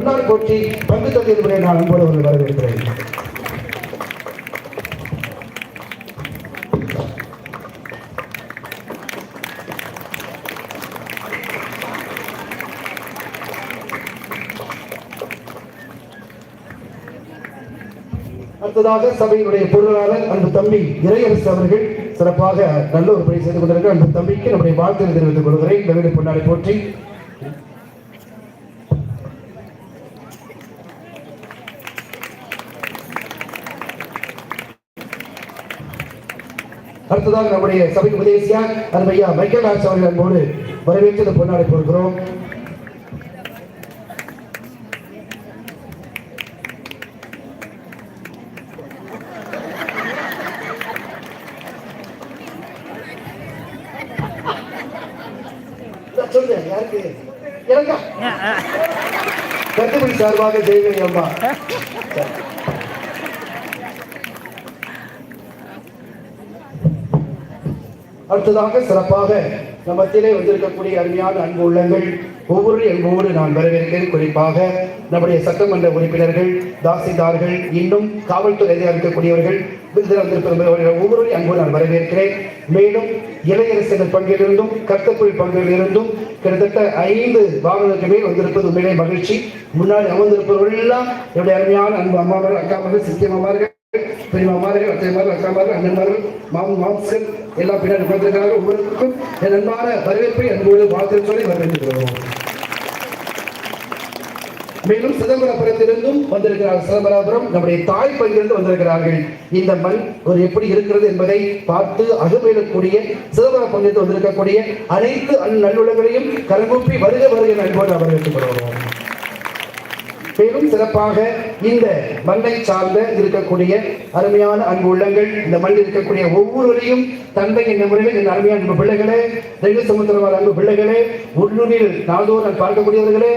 பொன்னார் போற்றி பங்கு தந்தை நான் அன்போடு ஒரு வரவேற்கிறேன். அடுத்ததாக சபையினுடைய பொருளாளர் அன்பு தம்பி இறையரசு அவர்கள் சிறப்பாக நல்ல ஒரு பணி செய்து கொண்டிருக்க அன்பு தம்பிக்கு நம்முடைய வாழ்த்து தெரிவித்துக் கொள்கிறேன். இந்த வீடு பொன்னாடி போற்றி. அடுத்ததாக நம்முடைய சபை உபதேசியா அன்பையா மைக்கேல் ஆர்ட்ஸ் அவர்கள் அன்போடு வரவேற்று பொன்னாடி போகிறோம். கட்டுப்படி சார்பாக ஜெயவேணி அம்மா. அடுத்ததாக சிறப்பாக நம்மத்திலே வந்திருக்கக்கூடிய அருமையான அன்பு உள்ளங்கள் ஒவ்வொரு அன்போடு நான் வரவேற்கிறேன். குறிப்பாக நம்முடைய சட்டமன்ற உறுப்பினர்கள், தாசில்தார்கள், இன்னும் காவல்துறையாக இருக்கக்கூடியவர்கள், ஒவ்வொரு அன்போடு நான் வரவேற்கிறேன். மேலும் இளையரசர்கள் பங்கிலிருந்தும் கர்த்தக்குழு பங்கிலிருந்தும் கிட்டத்தட்ட 5 வாகனங்களுக்கு மேல் வந்திருப்பது உண்மையிலே மகிழ்ச்சி. முன்னாடி அமர்ந்திருப்பவர்கள் எல்லாம் என்னுடைய அருமையான அன்பு அம்மாமார்கள், அக்காமார்கள், சித்தியம்மார்கள், பெரியம்மார்கள், அத்தைமார்கள், அக்காமார்கள், அண்ணன்மார்கள், மாம்ஸ்கள் எல்லாம் பின்னாடி உட்கார்ந்திருக்கிறார்கள். ஒவ்வொருக்கும் என் அன்பான வரவேற்பை அன்போடு வாழ்த்து சொல்லி வரவேற்கிறோம். மேலும் சிதம்பரபுரத்திலிருந்தும் வந்திருக்கிறார்கள். சிதம்பரபுரம் நம்முடைய தாய் பங்கிலிருந்து வந்திருக்கிறார்கள். இந்த மண் ஒரு எப்படி இருக்கிறது என்பதை பார்த்து அகமேலக்கூடிய சிதம்பரம் பங்கிலிருந்து வந்திருக்கக்கூடிய அனைத்து நல்லுள்ளங்களையும் கரங்கூப்பி வருக வருக அன்போடு வரவேற்றுக் மேலும் சிறப்பாக இந்த மண்ணை சார்ந்த இருக்கக்கூடிய அருமையான அன்பு உள்ளங்கள், இந்த மண்ணில் இருக்கக்கூடிய ஒவ்வொருவரையும் தந்தை என்ற முறையில் இந்த அருமையான அன்பு பிள்ளைகளே, ரெண்டு சமுத்திரவாத அன்பு பிள்ளைகளே, உள்ளூரில் நாள்தோறும் நான் பார்க்கக்கூடியவர்களே,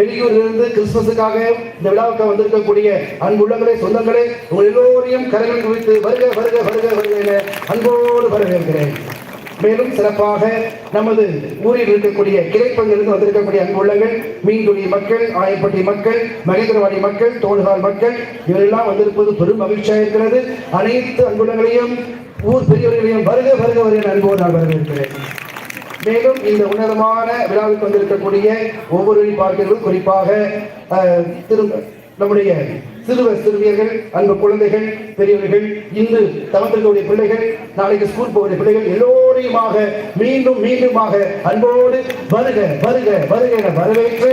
வெளியூரிலிருந்து கிறிஸ்துமஸுக்காக இந்த விழாவுக்கு வந்திருக்கக்கூடிய அன்பு உள்ளங்களே, சொந்தங்களே, உங்கள் எல்லோரையும் கரைகள் குவித்து வருக வருக வருக வருக அன்போடு வரவேற்கிறேன். மேலும் சிறப்பாக நமது ஊரில் இருக்கக்கூடிய கிளைப்பங்கிலிருந்து வந்திருக்கக்கூடிய அன்பு உள்ளங்கள், மீன்துணி மக்கள், ஆயப்பட்டி மக்கள், மகேந்திரவாடி மக்கள், தோள்கால் மக்கள், இவரெல்லாம் வந்திருப்பது பெரும் மகிழ்ச்சியாக இருக்கிறது. அனைத்து அன்புள்ளங்களையும் ஊர் பெரியவர்களையும் வருக வருக வருக அன்போடு நான் வரவேற்கிறேன். மேலும் இந்த உன்னதமான விழாவுக்கு வந்திருக்கக்கூடிய ஒவ்வொருவரையும் பார்க்கிறதும் குறிப்பாக நம்முடைய சிறுவர் சிறுமியர்கள், அன்பு குழந்தைகள், பெரியவர்கள், இன்று தவத்திற்குரிய பிள்ளைகள், நாளைக்கு ஸ்கூல் போகிற பிள்ளைகள் எல்லோரையுமாக மீண்டும் மீண்டுமாக அன்போடு வருக வருக வருக என வரவேற்று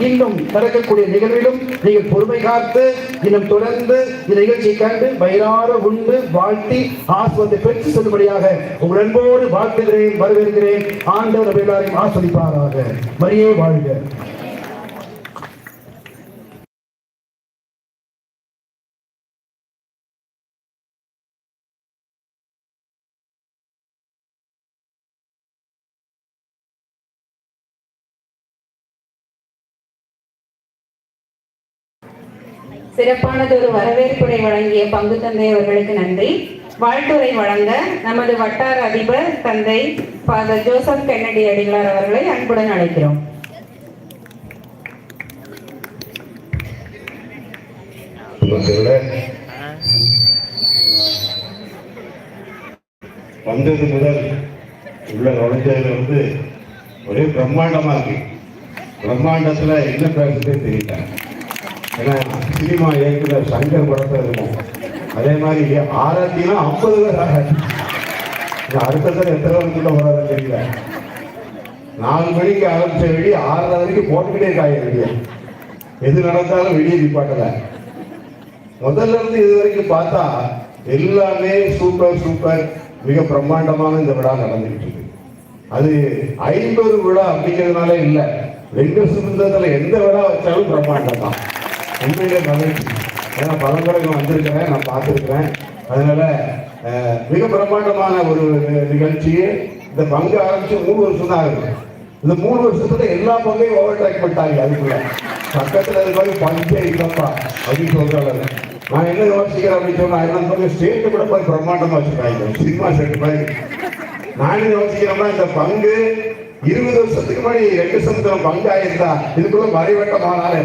இன்னும் நடக்கக்கூடிய நிகழ்விலும் நீங்கள் பொறுமை காத்து இன்னும் தொடர்ந்து இந்த நிகழ்ச்சியை கண்டு வயிறார உண்டு வாழ்த்தி ஆஸ்வத்தை பெற்று சொல்லும்படியாக உங்கள் அன்போடு வாழ்த்துகிறேன், வரவேற்கிறேன். ஆண்டவர் எல்லாரையும் ஆஸ்வதிப்பாராக. மரியே வாழ்க. சிறப்பானதொரு வரவேற்புரை வழங்கிய பங்கு தந்தை அவர்களுக்கு நன்றி. வாழ்த்துரை வழங்க நமது வட்டார அதிபர் தந்தை ஃபாதர் ஜோசப் கென்னடி அடிகளார் அவர்களை அன்புடன் அழைக்கிறோம். வந்தது முதல் உள்ள நுழைஞ்சதுல ஒரே பிரம்மாண்டமா இருக்கு. பிரம்மாண்டத்துல என்ன பேசுறதே தெரியல. ஏன்னா சினிமா இயக்குனர் சங்கர் படத்தை இருக்கும், அதே மாதிரி ஆராய்ச்சினா 50 பேர் ஆராய்ச்சி. அடுத்த எத்தனை பேருக்குள்ள போறாதுன்னு தெரியல. 4 மணிக்கு ஆரம்பிச்ச வெளியே 6:30 வரைக்கும் போட்டுக்கிட்டே இருக்காங்க. வெளியே எது நடந்தாலும் வெளியே நிப்பாட்டல. முதல்ல இருந்து இது வரைக்கும் பார்த்தா எல்லாமே சூப்பர் சூப்பர், மிக பிரம்மாண்டமான இந்த விழா நடந்துகிட்டு இருக்கு. அது 50 விழா அப்படிங்கிறதுனால இல்லை, வெங்கட் சுந்தரத்துல எந்த விழா வச்சாலும் பிரம்மாண்டம் தான். உண்மையிலே மகிழ்ச்சி. ஏன்னா பலமுறைக்கு வந்திருக்கிறேன், நான் பார்த்துருக்கிறேன். அதனால மிக பிரம்மாண்டமான ஒரு நிகழ்ச்சியை இந்த பங்கு ஆரம்பிச்சு 3 வருஷம் தான் ஆகுது. இந்த 3 வருஷத்துல எல்லா பங்கையும் ஓவர் டேக் பண்ணிட்டாங்க. அதுக்குள்ள பக்கத்துல இருக்க பங்கே இல்லப்பா அப்படின்னு சொல்றாங்க. நான் என்ன யோசிக்கிறேன் அப்படின்னு சொன்னா, என்ன ஸ்டேட்டு கூட போய் பிரம்மாண்டமா வச்சிருக்காங்க, சினிமா செட்டு மாதிரி. நான் என்ன யோசிக்கிறேன்னா, இந்த பங்கு 20 வருஷத்துக்கு முன்னாடி 2 சமுத்திரம் பங்கு ஆயிருந்தா இதுக்குள்ள மறைவட்டமானாலே